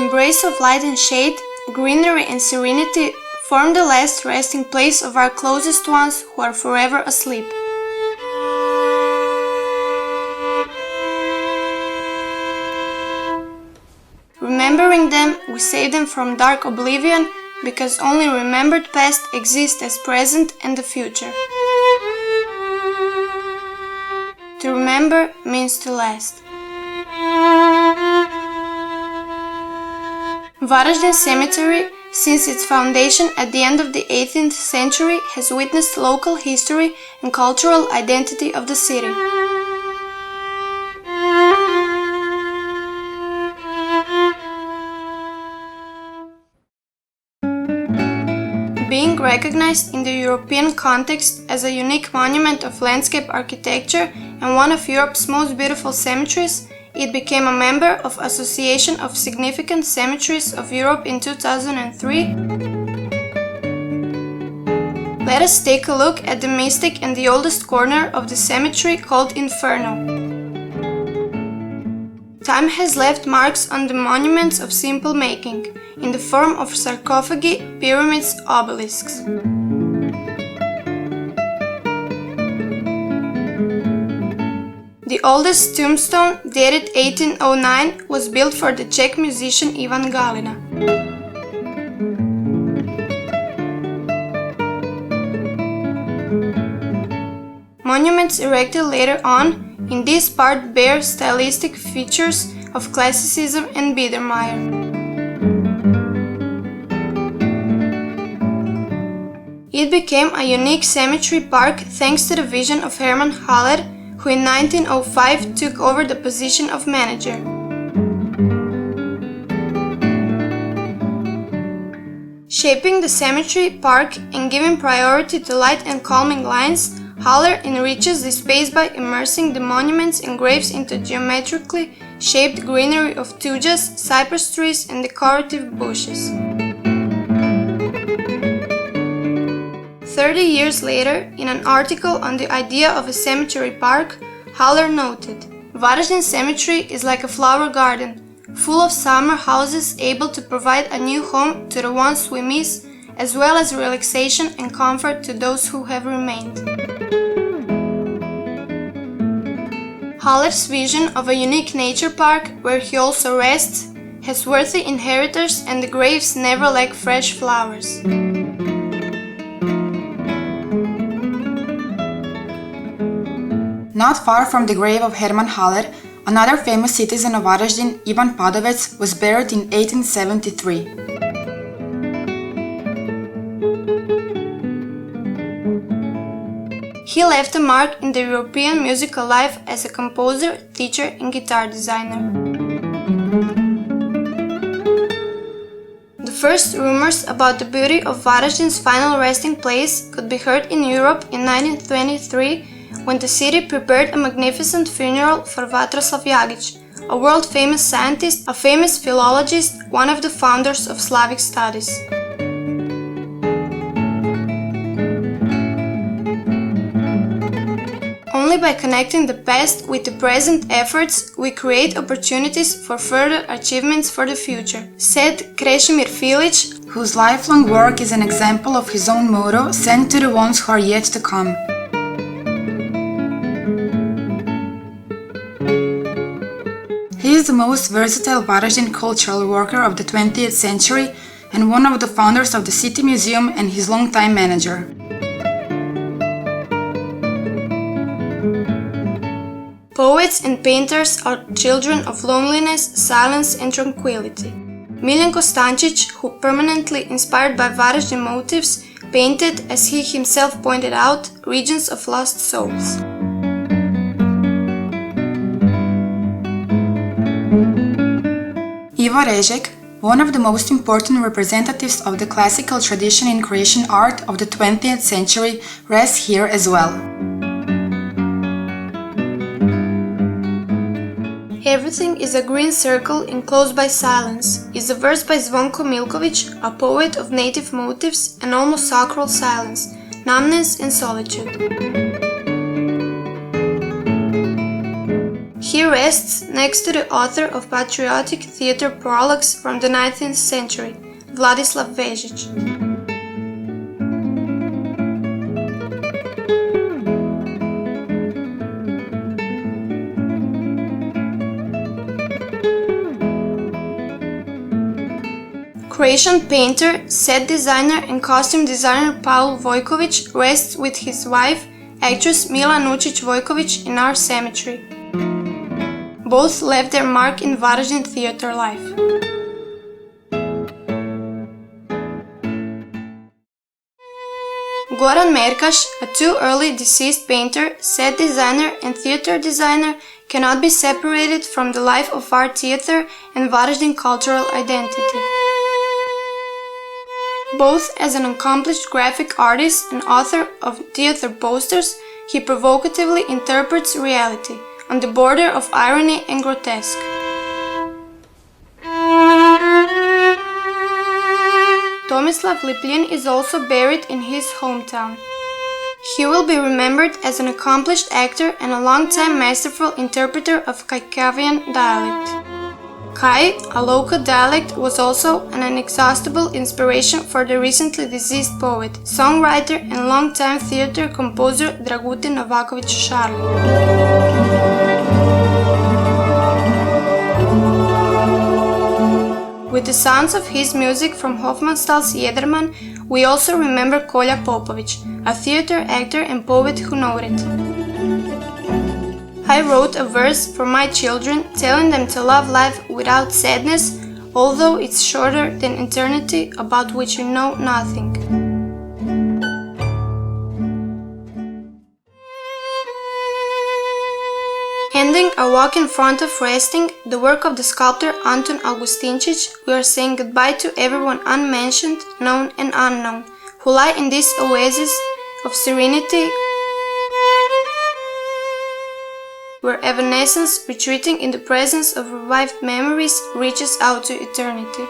embrace of light and shade, greenery and serenity form the last resting place of our closest ones who are forever asleep. Remembering them, we save them from dark oblivion, because only remembered past exists as present and the future. To remember means to last. Varaždin Cemetery, since its foundation at the end of the 18th century, has witnessed local history and cultural identity of the city. Being recognized in the European context as a unique monument of landscape architecture and one of Europe's most beautiful cemeteries, it became a member of Association of Significant Cemeteries of Europe in 2003. Let us take a look at the mystic and the oldest corner of the cemetery called Inferno. Time has left marks on the monuments of simple making, in the form of sarcophagi, pyramids, obelisks. The oldest tombstone, dated 1809, was built for the Czech musician Ivan Galina. Monuments erected later on in this part bear stylistic features of classicism and Biedermeier. It became a unique cemetery park thanks to the vision of Hermann Haller, who in 1905 took over the position of manager. Shaping the cemetery park and giving priority to light and calming lines, Haller enriches the space by immersing the monuments and graves into geometrically shaped greenery of thujas, cypress trees and decorative bushes. 30 years later, in an article on the idea of a cemetery park, Haller noted, "Varaždin Cemetery is like a flower garden, full of summer houses able to provide a new home to the ones we miss, as well as relaxation and comfort to those who have remained." Haller's vision of a unique nature park, where he also rests, has worthy inheritors and the graves never lack fresh flowers. Not far from the grave of Hermann Haller, another famous citizen of Varaždin, Ivan Padovec, was buried in 1873. He left a mark in the European musical life as a composer, teacher and guitar designer. The first rumors about the beauty of Varaždin's final resting place could be heard in Europe in 1923, when the city prepared a magnificent funeral for Vatroslav Jagić, a world-famous scientist, a famous philologist, one of the founders of Slavic studies. Only by connecting the past with the present efforts, we create opportunities for further achievements for the future, said Krešimir Filić, whose lifelong work is an example of his own motto, "Send to the ones who are yet to come." He is the most versatile Varaždin cultural worker of the 20th century and one of the founders of the City Museum and his longtime manager. Poets and painters are children of loneliness, silence and tranquility. Miljenko Stančić, who permanently inspired by Varaždin motifs, painted, as he himself pointed out, regions of lost souls. Ivo Režek, one of the most important representatives of the classical tradition in Croatian art of the 20th century, rests here as well. Everything is a green circle enclosed by silence is a verse by Zvonko Milković, a poet of native motifs and almost sacral silence, numbness and solitude. He rests next to the author of patriotic theater prologues from the 19th century, Vladislav Vežić. Croatian painter, set designer and costume designer Paul Vojković rests with his wife, actress Mila Nučić-Vojković, in our cemetery. Both left their mark in Varaždin theater life. Goran Merkaš, a too early deceased painter, set designer and theater designer, cannot be separated from the life of art theater and Varaždin cultural identity. Both as an accomplished graphic artist and author of theater posters, he provocatively interprets reality, on the border of irony and grotesque. Tomislav Liplin is also buried in his hometown. He will be remembered as an accomplished actor and a long-time masterful interpreter of Kajkavian dialect. Kaj, a local dialect, was also an inexhaustible inspiration for the recently deceased poet, songwriter and long-time theater composer Dragutin Novaković Šarli. With the sounds of his music from Hofmanstal's Jederman, we also remember Kolja Popović, a theater actor and poet who noted, "I wrote a verse for my children, telling them to love life without sadness, although it's shorter than eternity, about which we know nothing." Ending our walk in front of resting, the work of the sculptor Anton Augustinčić, we are saying goodbye to everyone unmentioned, known and unknown, who lie in this oasis of serenity, where evanescence, retreating in the presence of revived memories, reaches out to eternity.